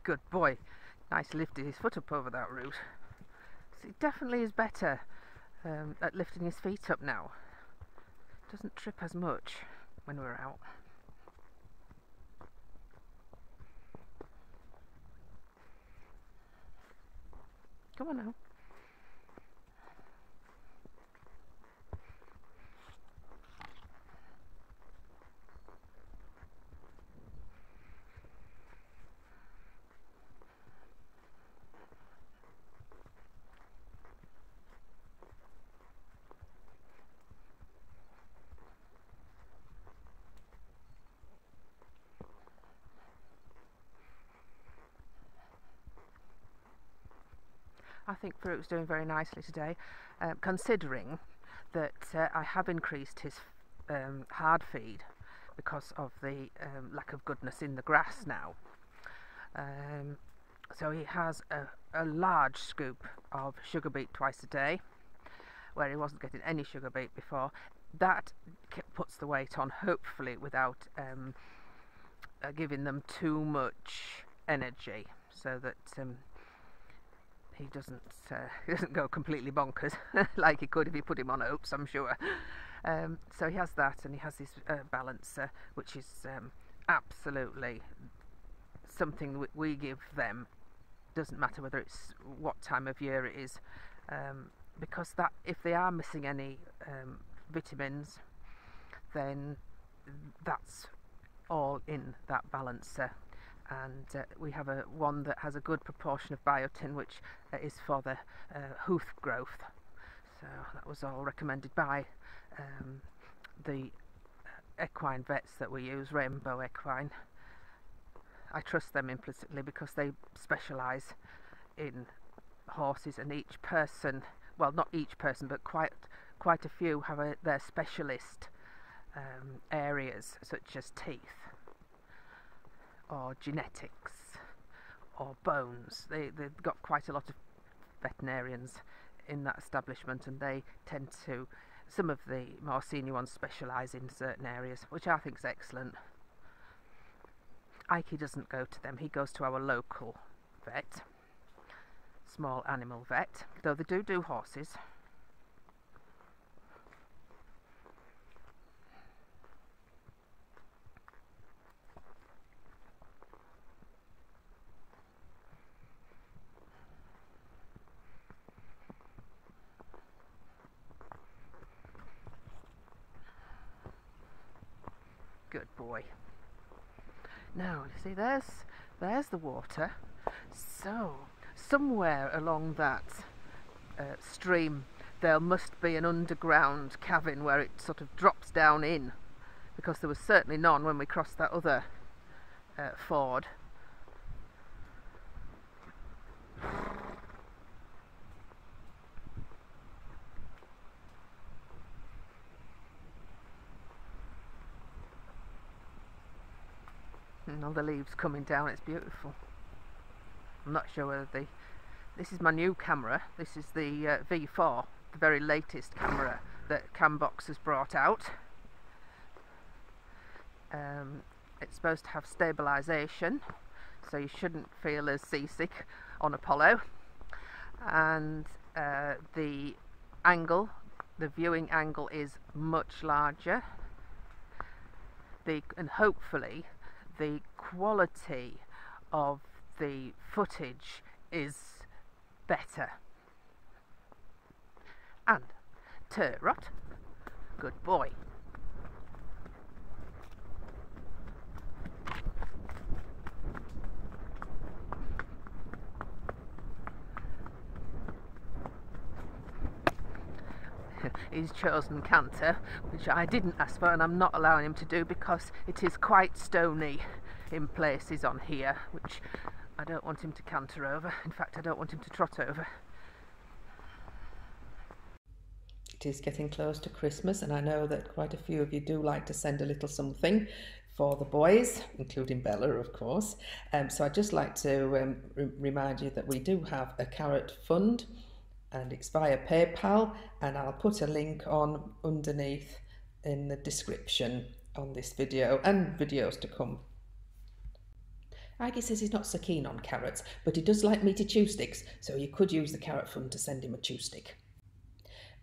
Good boy. Nice, lifted his foot up over that root. So he definitely is better at lifting his feet up now. Doesn't trip as much when we're out. Come on now. I think Farouk's doing very nicely today, considering that I have increased his hard feed because of the lack of goodness in the grass now. So he has a large scoop of sugar beet twice a day, where he wasn't getting any sugar beet before. That puts the weight on, hopefully without giving them too much energy, so that he doesn't go completely bonkers like he could if you put him on oats, I'm sure. So he has that, and he has his balancer, which is absolutely something we give them. Doesn't matter whether it's what time of year it is, because that if they are missing any vitamins, then that's all in that balancer. And we have one that has a good proportion of biotin, which is for the hoof growth. So that was all recommended by the equine vets that we use, Rainbow Equine. I trust them implicitly because they specialise in horses, and each person, well, not each person, but quite a few have their specialist areas, such as teeth, or genetics, or bones. They've got quite a lot of veterinarians in that establishment, and they tend to, some of the more senior ones specialise in certain areas, which I think is excellent. Ike doesn't go to them, he goes to our local vet, small animal vet, though they do horses. Good boy. Now, you see, there's the water. So, somewhere along that stream, there must be an underground cavern where it sort of drops down in, because there was certainly none when we crossed that other ford. And all the leaves coming down, it's beautiful. I'm not sure whether this is my new camera. This is the V4, the very latest camera that Cambox has brought out. It's supposed to have stabilisation, so you shouldn't feel as seasick on Apollo. And the viewing angle is much larger. And hopefully the quality of the footage is better. And Turrot, good boy. He's chosen canter, which I didn't ask for, and I'm not allowing him to do because it is quite stony in places on here, which I don't want him to canter over. In fact, I don't want him to trot over. It is getting close to Christmas, and I know that quite a few of you do like to send a little something for the boys, including Bella, of course. So I'd just like to remind you that we do have a carrot fund, and it's via PayPal, and I'll put a link on underneath in the description on this video and videos to come. Aggie says he's not so keen on carrots, but he does like meaty chew sticks, so you could use the carrot fund to send him a chew stick.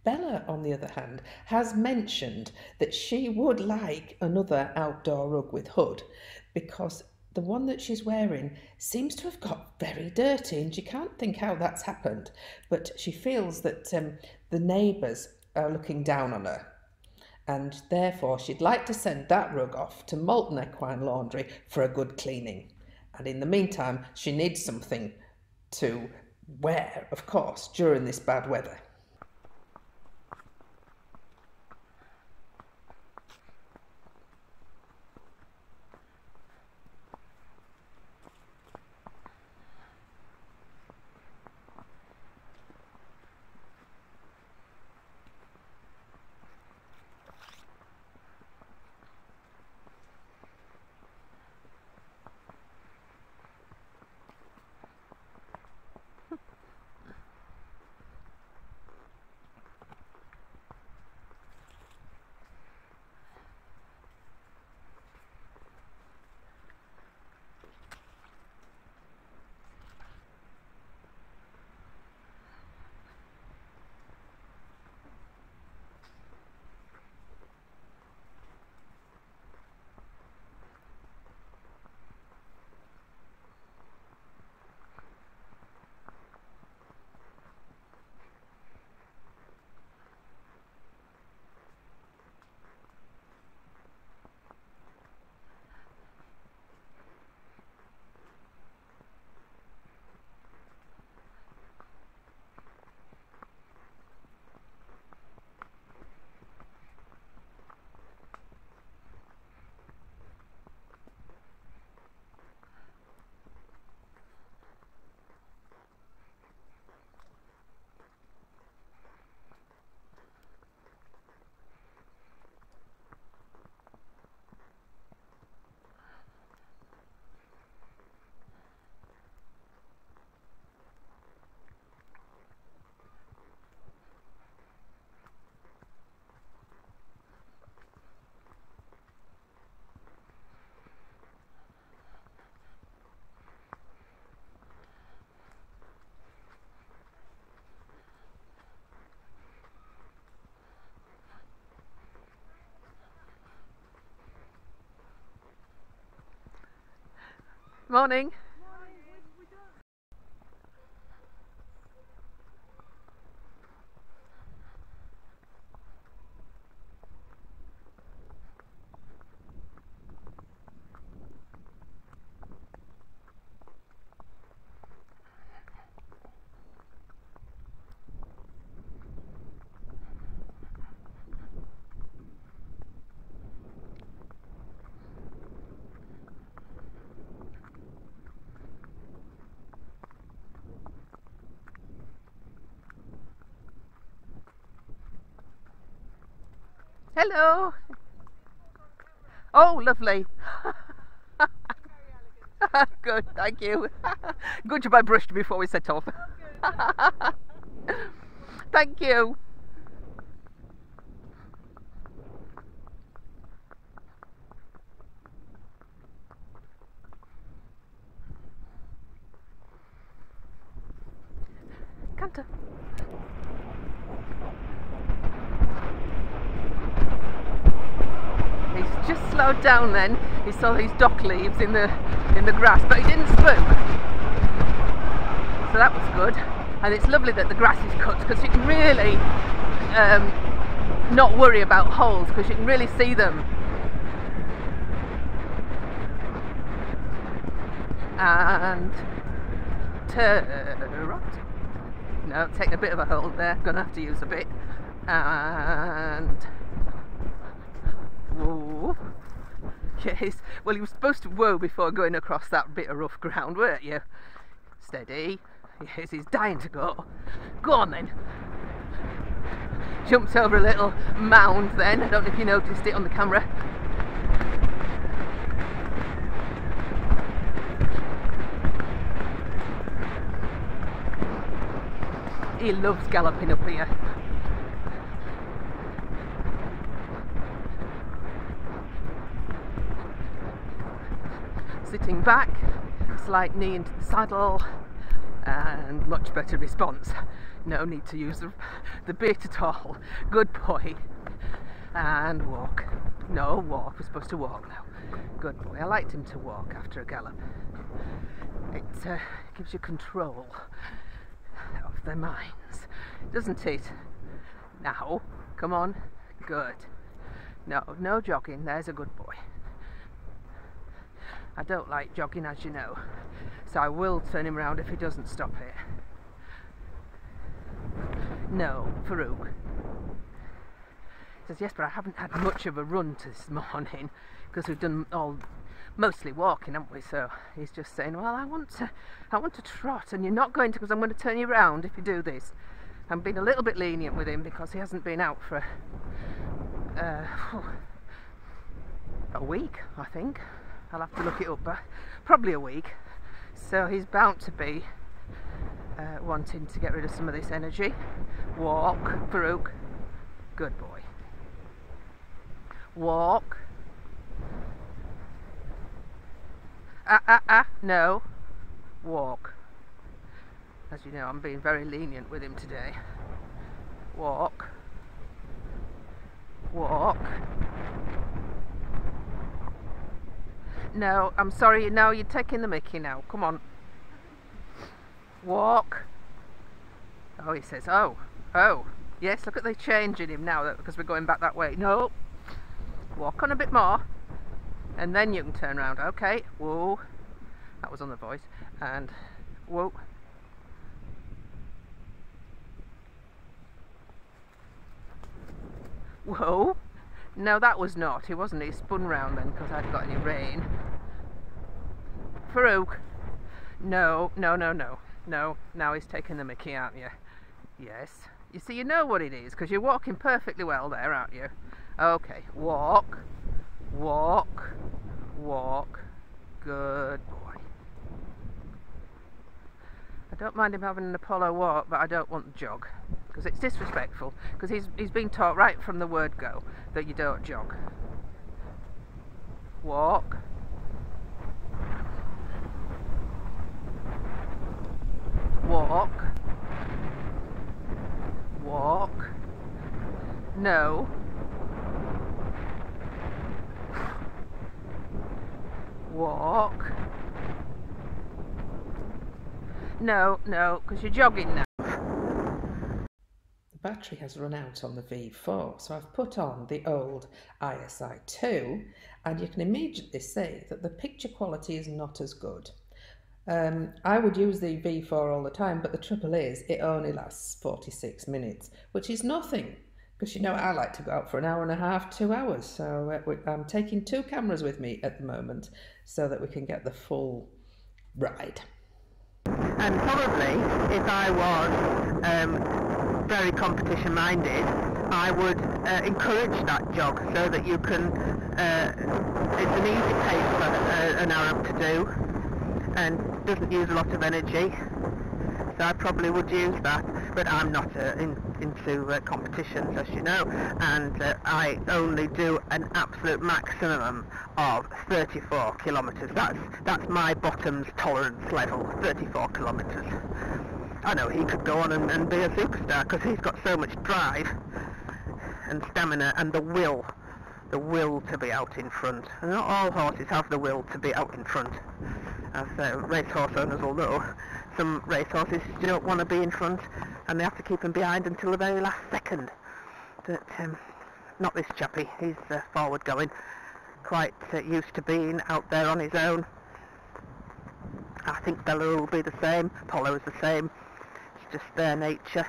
Bella, on the other hand, has mentioned that she would like another outdoor rug with hood because the one that she's wearing seems to have got very dirty and she can't think how that's happened, but she feels that the neighbours are looking down on her. And therefore she'd like to send that rug off to Molten Equine Laundry for a good cleaning. And in the meantime, she needs something to wear, of course, during this bad weather. Morning. Hello. Oh, lovely. Good, thank you. Good job I brushed before we set off. Thank you. Canter. He's just slowed down then. He saw these dock leaves in the grass, but he didn't spook. So that was good. And it's lovely that the grass is cut because you can really not worry about holes because you can really see them. And turn right. No, taking a bit of a hold there. Gonna have to use a bit. And whoa. Yes. Well, you were supposed to whoa before going across that bit of rough ground, weren't you? Steady. Yes, he's dying to go. Go on then. Jumped over a little mound then. I don't know if you noticed it on the camera. He loves galloping up here. Sitting back, slight knee into the saddle, and much better response. No need to use the bit at all. Good boy. And walk. No, walk. We're supposed to walk now. Good boy. I liked him to walk after a gallop. It gives you control of their minds, doesn't it? Now, come on. Good. No jogging. There's a good boy. I don't like jogging, as you know, so I will turn him round if he doesn't stop here. No, Farouk. He says, yes, but I haven't had much of a run this morning because we've done mostly walking, haven't we? So he's just saying, well, I want to trot, and you're not going to, because I'm going to turn you round if you do this. I'm being a little bit lenient with him because he hasn't been out for a week, I think. I'll have to look it up, but probably a week. So he's bound to be wanting to get rid of some of this energy. Walk, Farouk. Good boy. Walk. No. Walk. As you know, I'm being very lenient with him today. Walk. Walk. No, I'm sorry, no, you're taking the mickey now. Come on. Walk. Oh, he says, oh. Yes, look at the change in him now because we're going back that way. No. Walk on a bit more. And then you can turn around. Okay. Whoa. That was on the voice. And whoa. Whoa. No, that was not. He wasn't. He spun round then because I hadn't got any rein. Farouk. No. Now he's taking the mickey, aren't you? Yes. You see, you know what it is because you're walking perfectly well there, aren't you? Okay. Walk. Walk. Walk. Good boy. I don't mind him having an Apollo walk, but I don't want the jog because it's disrespectful, because he's been taught right from the word go that you don't jog. Walk. Walk. Walk. No. Walk. No, because you're jogging now. The battery has run out on the V4, so I've put on the old ISI2, and you can immediately see that the picture quality is not as good. I would use the V4 all the time, but the trouble is it only lasts 46 minutes, which is nothing, because you know I like to go out for an hour and a half, 2 hours, so I'm taking 2 cameras with me at the moment so that we can get the full ride. And probably if I was very competition minded, I would encourage that jog so that you can, it's an easy pace for an Arab to do and doesn't use a lot of energy, so I probably would use that, but I'm not into competitions, as you know, and I only do an absolute maximum of 34 kilometres. That's my bottom's tolerance level, 34 kilometres. I know he could go on and be a superstar because he's got so much drive and stamina and the will to be out in front. And not all horses have the will to be out in front, as racehorse owners will know. Some racehorses don't want to be in front and they have to keep them behind until the very last second. But not this chappie. He's forward going, quite used to being out there on his own. I think Bella will be the same, Apollo is the same, it's just their nature.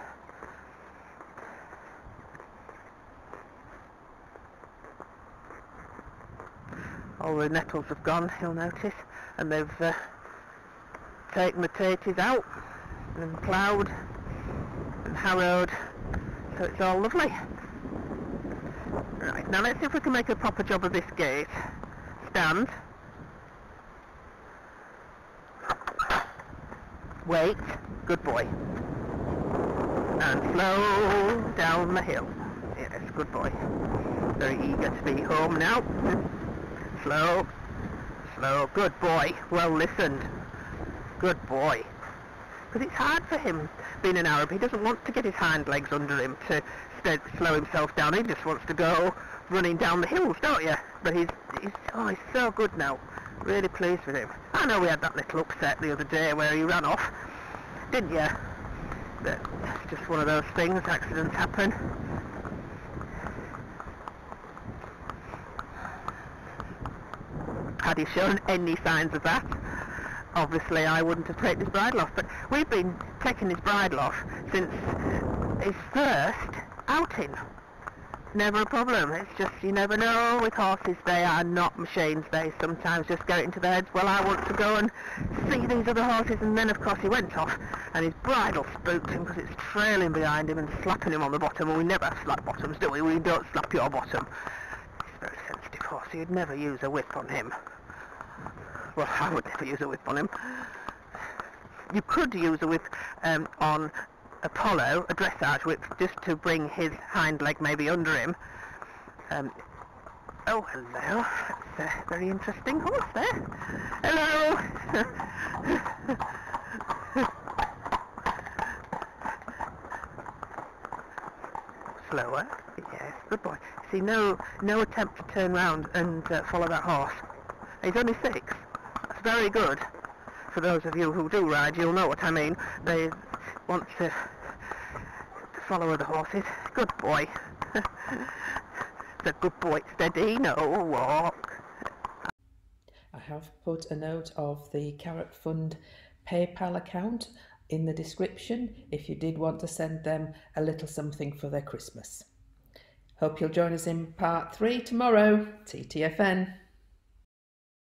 All the nettles have gone, you'll notice, and they've taken the taties out and ploughed and harrowed, so it's all lovely. Right, now let's see if we can make a proper job of this gate. Stand. Wait. Good boy. And slow down the hill. Yes, good boy. Very eager to be home now. Slow. Slow. Good boy. Well listened. Good boy. Because it's hard for him, being an Arab. He doesn't want to get his hind legs under him to slow himself down. He just wants to go running down the hills, don't you? But he's so good now. Really pleased with him. I know we had that little upset the other day where he ran off, didn't you? But it's just one of those things. Accidents happen. Had he shown any signs of that, obviously I wouldn't have taken his bridle off. But we've been taking his bridle off since his first outing. Never a problem. It's just, you never know with horses. They are not machines. They sometimes just get it into their heads, well, I want to go and see these other horses. And then of course he went off and his bridle spooked him because it's trailing behind him and slapping him on the bottom. And we never slap bottoms, do we? We don't slap your bottom. He's a very sensitive horse, so you'd never use a whip on him. Well, I would never use a whip on him. You could use a whip on Apollo, a dressage whip, just to bring his hind leg maybe under him. Oh, hello. That's a very interesting horse there. Hello! Slower. Yes, good boy. See, no attempt to turn round and follow that horse. He's only 6. That's very good. For those of you who do ride, you'll know what I mean. They want to follow other horses. Good boy. The good boy. Steady, no walk. I have put a note of the Carrot Fund PayPal account in the description if you did want to send them a little something for their Christmas. Hope you'll join us in part 3 tomorrow. TTFN.